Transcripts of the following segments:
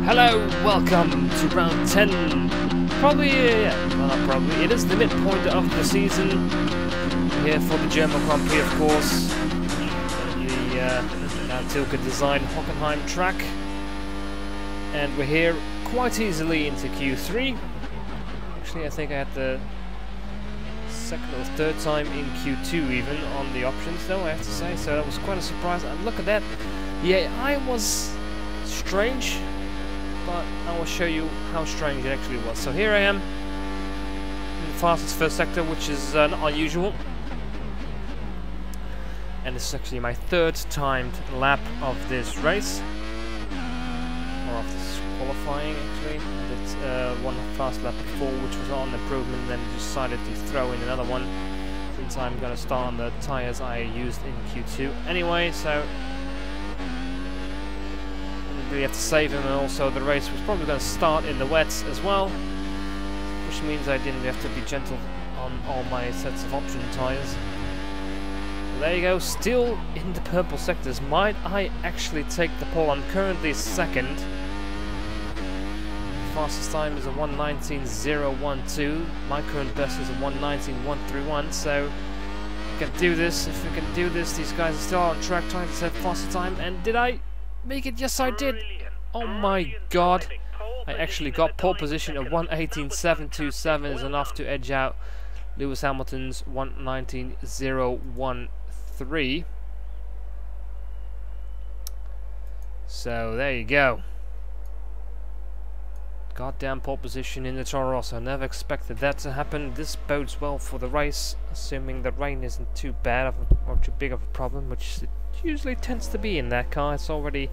Hello, welcome to round 10. Probably, well not probably, it is the midpoint of the season. We're here for the German Grand Prix, of course. The Tilke designed Hockenheim track. And we're here quite easily into Q3. Actually, I think I had the second or third time in Q2 even on the options though, I have to say. So that was quite a surprise. And look at that. The AI was strange, but I will show you how strange it actually was. So here I am in the fastest first sector, which is not unusual. And this is actually my third timed lap of this race. Or of this qualifying actually. I did one fast lap before, which was on improvement, then decided to throw in another one since I'm gonna start on the tires I used in Q2 anyway, so we have to save him, and also the race was probably going to start in the wets as well, which means I didn't have to be gentle on all my sets of option tyres. There you go, still in the purple sectors. Might I actually take the pole? I'm currently second. Fastest time is a 1:19.012. My current best is a 1:19.131. So we can do this. If we can do this, these guys are still on track trying to set faster time. And did I make it? Yes, I did. Oh my god. I actually got pole position at 1:18.727 is enough to edge out Lewis Hamilton's 1:19.013. So there you go. Goddamn pole position in the Toro Rosso. Never expected that to happen. This bodes well for the race, assuming the rain isn't too bad or too big of a problem, which it usually tends to be in that car. It's already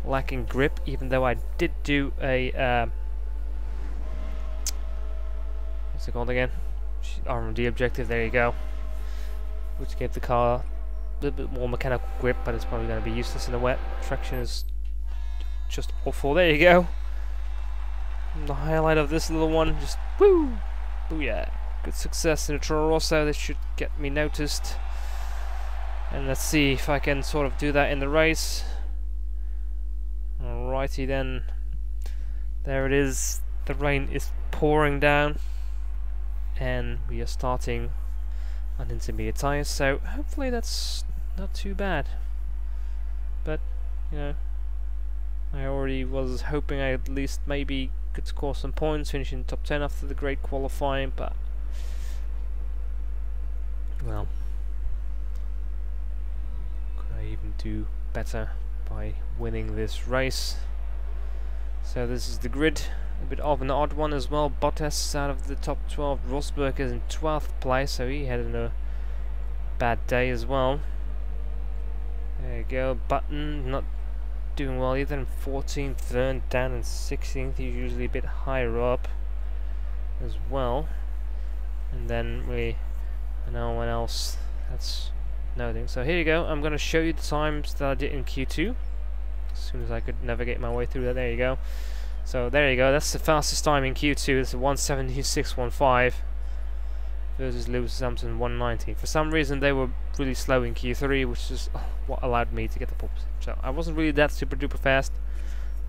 lacking grip, even though I did do a what's it called again? RMD objective. There you go, which gave the car a little bit more mechanical grip, but it's probably going to be useless in the wet. Traction is just awful. There you go. The highlight of this little one, just woo, booyah! Good success in the Toro Rosso. This should get me noticed. And let's see if I can sort of do that in the race. Alrighty then. There it is. The rain is pouring down. And we are starting on intermediate tires. So hopefully that's not too bad. But, you know, I already was hoping I at least maybe could score some points, finishing top 10 after the great qualifying, but well, could I even do better by winning this race? So this is the grid, a bit of an odd one as well. Bottas out of the top 12, Rosberg is in 12th place, so he had a bad day as well. There you go. Button not doing well either, in 14th, Verne down in 16th. He's usually a bit higher up as well. And then no one else that's nothing. So here you go. I'm going to show you the times that I did in Q2 as soon as I could navigate my way through that. There you go. So there you go. That's the fastest time in Q2. It's a 1:76.15 versus Lewis Hamilton 1:19. For some reason they were really slow in Q3, which is what allowed me to get the pole position. So I wasn't really that super duper fast.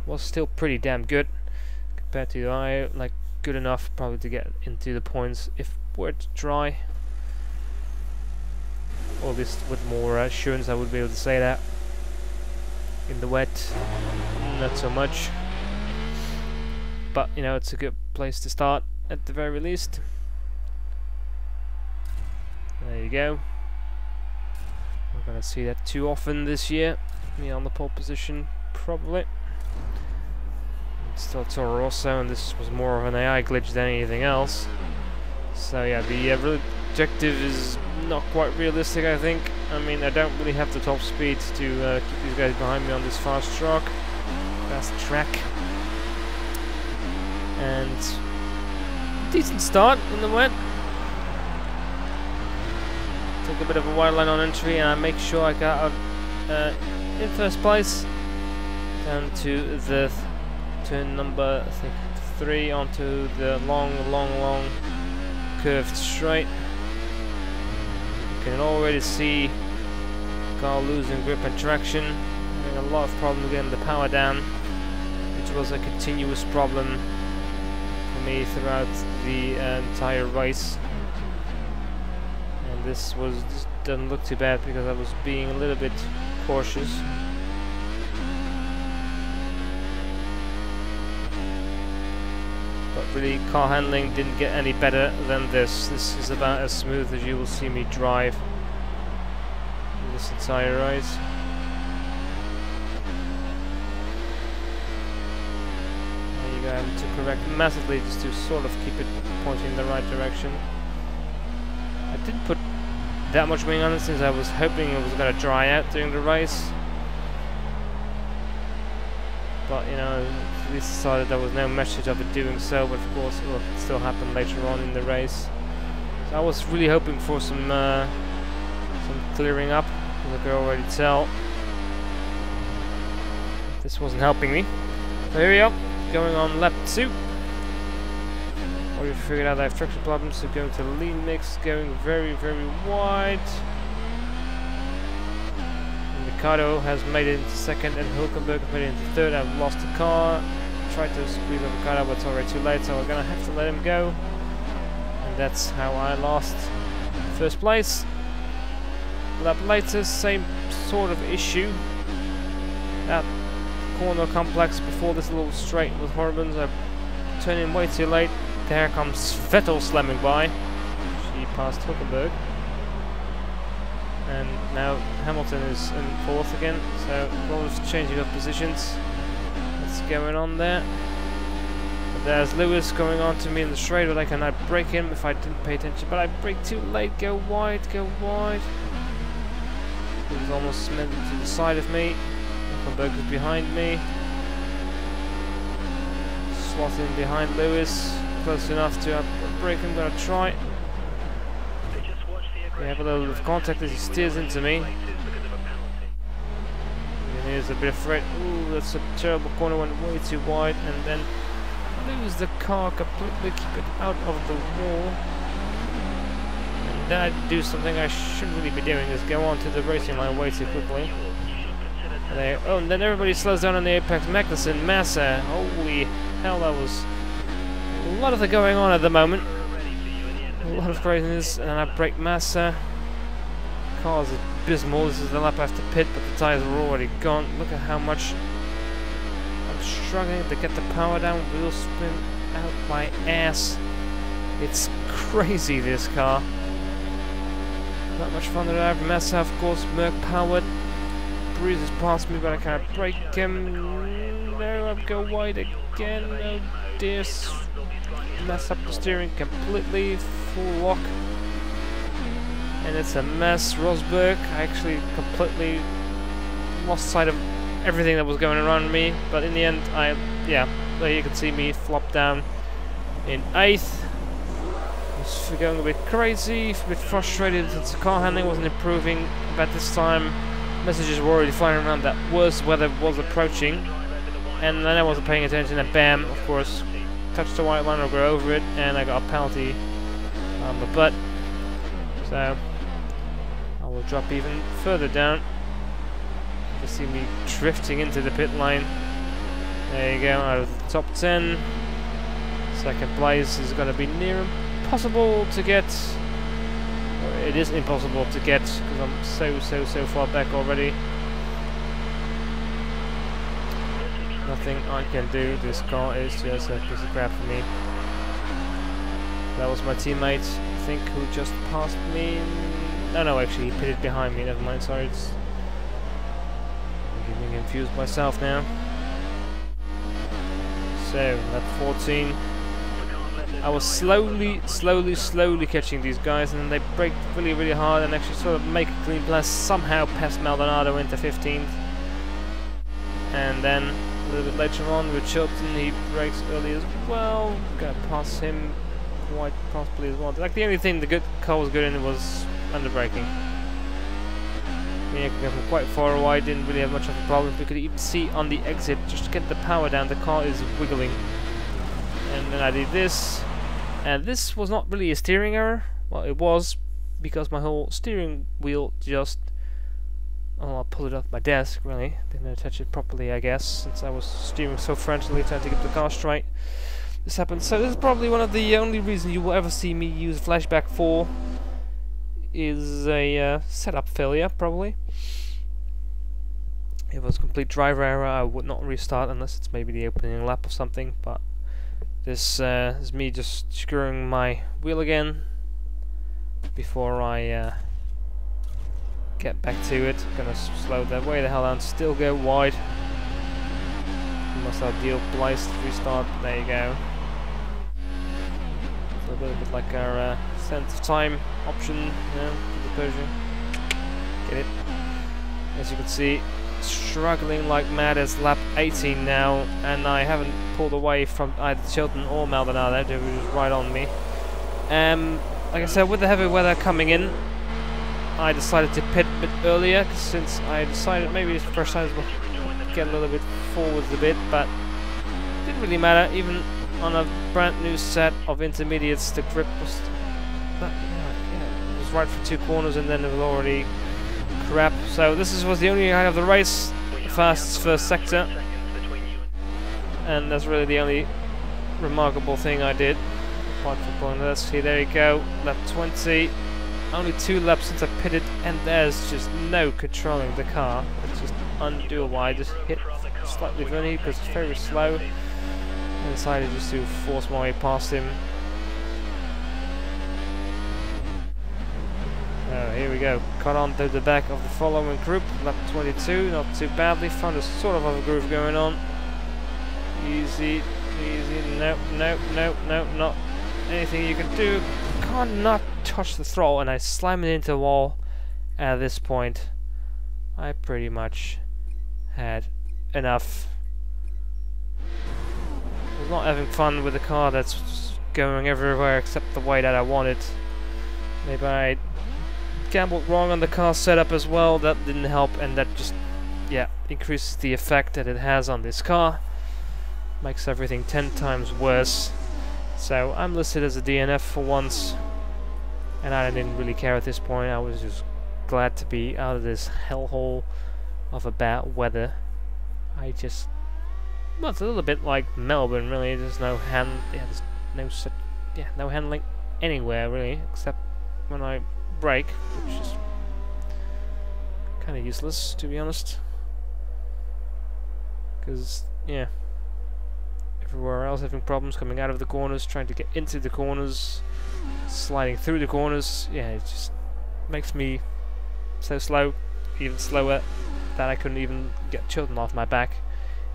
Was still pretty damn good compared to I, like good enough probably to get into the points if were to try. Or at least with more assurance I would be able to say that. In the wet, not so much. But you know, it's a good place to start at the very least. There you go. We're gonna see that too often this year. Me on the pole position, probably. It's still Toro Rosso, and this was more of an AI glitch than anything else. So yeah, the objective is not quite realistic, I think. I mean, I don't really have the top speed to keep these guys behind me on this fast track. And decent start in the wet. Took a bit of a wide line on entry, and I make sure I got out in first place down to the turn number, I think, 3 onto the long curved straight. You can already see car losing grip and traction, having a lot of problems getting the power down, which was a continuous problem for me throughout the entire race. And this doesn't look too bad because I was being a little bit cautious. But really, car handling didn't get any better than this. This is about as smooth as you will see me drive in this entire race. There you go, having to correct massively just to sort of keep it pointing in the right direction. I didn't put that much wing on it since I was hoping it was going to dry out during the race. But you know, at least decided there was no message of it doing so, but of course it will still happen later on in the race. So I was really hoping for some clearing up, as I could already tell. This wasn't helping me. So here we are, going on lap 2. Already figured out I have traction problems, so going to lean mix, going very, very wide. Ricardo has made it into second and Hulkenberg made it into third. I've lost the car. Tried to squeeze on Ricardo, but it's already too late, so we're gonna have to let him go. And that's how I lost first place. A lap later, same sort of issue. That corner complex before this little straight with Hormans, I turned in way too late. There comes Vettel slamming by. She passed Hulkenberg. And now Hamilton is in fourth again, so a lot of changing of positions that's going on there. But there's Lewis going on to me in the straight, but I cannot brake him if I didn't pay attention. But I brake too late, go wide, go wide. He was almost cemented to the side of me. Hulkenberg is behind me. Slot in behind Lewis, close enough to brake him, gonna try. We have a little bit of contact as he steers into me. And here's a bit of threat. Ooh, that's a terrible corner, went way too wide, and then lose the car completely, keep it out of the wall. And then I do something I shouldn't really be doing, is go on to the racing line way too quickly. And then everybody slows down on the apex. Magnussen, Massa, holy hell, that was a lot of the going on at the moment. A lot of craziness, and I brake Massa. Car's abysmal. This is the lap after pit, but the tyres are already gone. Look at how much I'm struggling to get the power down. Wheel spin out my ass. It's crazy, this car. Not much fun to have. Massa, of course, Merc powered. Breezes past me, but I can't brake him. No, I go wide again. Oh dear. Mess up the steering completely, full lock, and it's a mess. Rosberg, I actually completely lost sight of everything that was going around me, but in the end, yeah, there you can see me flop down in 8th. Was going a bit crazy, a bit frustrated since the car handling wasn't improving. But this time, messages were already flying around that worse weather was approaching, and then I wasn't paying attention, and bam, of course, touched the white line or go over it, and I got a penalty on the butt. So I will drop even further down. You can see me drifting into the pit line. There you go, out of the top 10. Second place is going to be near impossible to get. Or it is impossible to get because I'm so far back already. Nothing I can do. This car is just a piece of crap for me. That was my teammate, I think, who just passed me. No, actually, he pitted behind me. Never mind. Sorry, I'm getting confused myself now. So, lap 14. I was slowly catching these guys, and then they braked really hard and actually sort of make a clean pass. Somehow past Maldonado into 15th, and then a little bit later on with Chilton, he brakes early as well. Gonna pass him quite possibly as well. Like the only thing the car was good in was under braking. Yeah, from quite far away, didn't really have much of a problem. We could even see on the exit, just to get the power down, the car is wiggling. And then I did this, and this was not really a steering error. Well, it was, because my whole steering wheel just Oh, I'll pull it off my desk, really. Didn't touch it properly, I guess, since I was steering so frantically trying to get the car straight. This happened. So this is probably one of the only reasons you will ever see me use Flashback 4 is a setup failure, probably. If it was complete driver error, I would not restart unless it's maybe the opening lap or something, but this is me just screwing my wheel again before I get back to it. Gonna slow that way the hell down, still go wide. Most ideal place to restart. There you go. It's a little bit like our sense of time option, you know, for the Peugeot. Get it? As you can see, struggling like mad. It's lap 18 now, and I haven't pulled away from either Chilton or Maldonado. They were just right on me. Like I said, with the heavy weather coming in, I decided to pit a bit earlier, since I decided maybe it's the first time I'll get a little bit forwards a bit, but it didn't really matter. Even on a brand new set of intermediates, the grip was it was right for 2 corners, and then it was already crap. So this was the only height of the race, fastest first sector, and that's really the only remarkable thing I did. Apart from pulling that, see, there you go, lap 20. Only 2 laps since I pitted, and there's just no controlling the car. It's just undoable. I just hit slightly Vinny because it's very slow, and decided just to force my way past him. Oh, here we go. Caught on to the back of the following group, lap 22, not too badly. Found a sort of other groove going on. Easy, easy. Nope, nope, nope, nope, not anything you can do. Can't not touch the throttle, and I slam it into the wall. At this point, I pretty much had enough. I was not having fun with a car that's going everywhere except the way that I wanted. Maybe I gambled wrong on the car setup as well. That didn't help, and that just, yeah, increases the effect that it has on this car. Makes everything 10 times worse. So I'm listed as a DNF for once, and I didn't really care at this point. I was just glad to be out of this hellhole of a bad weather. Well, it's a little bit like Melbourne, really. There's no no handling anywhere really, except when I brake, which is kind of useless, to be honest. Because yeah. Everywhere else having problems coming out of the corners, trying to get into the corners, sliding through the corners. Yeah, it just makes me so slow, even slower, that I couldn't even get Chilton off my back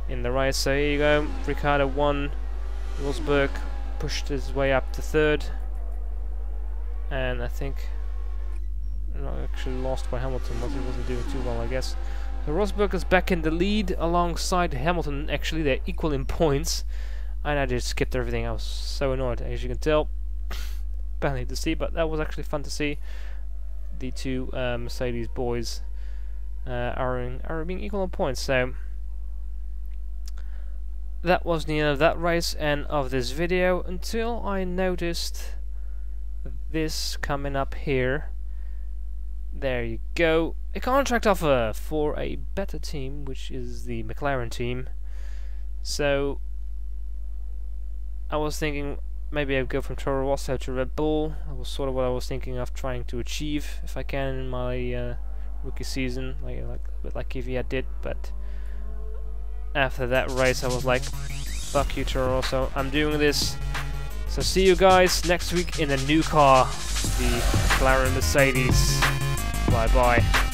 in the race. So here you go, Ricciardo won, Rosberg pushed his way up to 3rd, and I think actually lost by Hamilton, but he wasn't doing too well, I guess. So Rosberg is back in the lead alongside Hamilton. Actually, they're equal in points, and I just skipped everything. I was so annoyed, as you can tell. Badly to see, but that was actually fun to see. The 2 Mercedes boys are being equal in points. So that was the end of that race and of this video, until I noticed this coming up here. There you go. A contract offer for a better team, which is the McLaren team. So I was thinking maybe I'd go from Toro Rosso to Red Bull. That was sort of what I was thinking of trying to achieve if I can in my rookie season, like a bit like Kvyat did. But after that race, I was like, "Fuck you, Toro Rosso! I'm doing this." So see you guys next week in a new car, the McLaren Mercedes. Bye bye.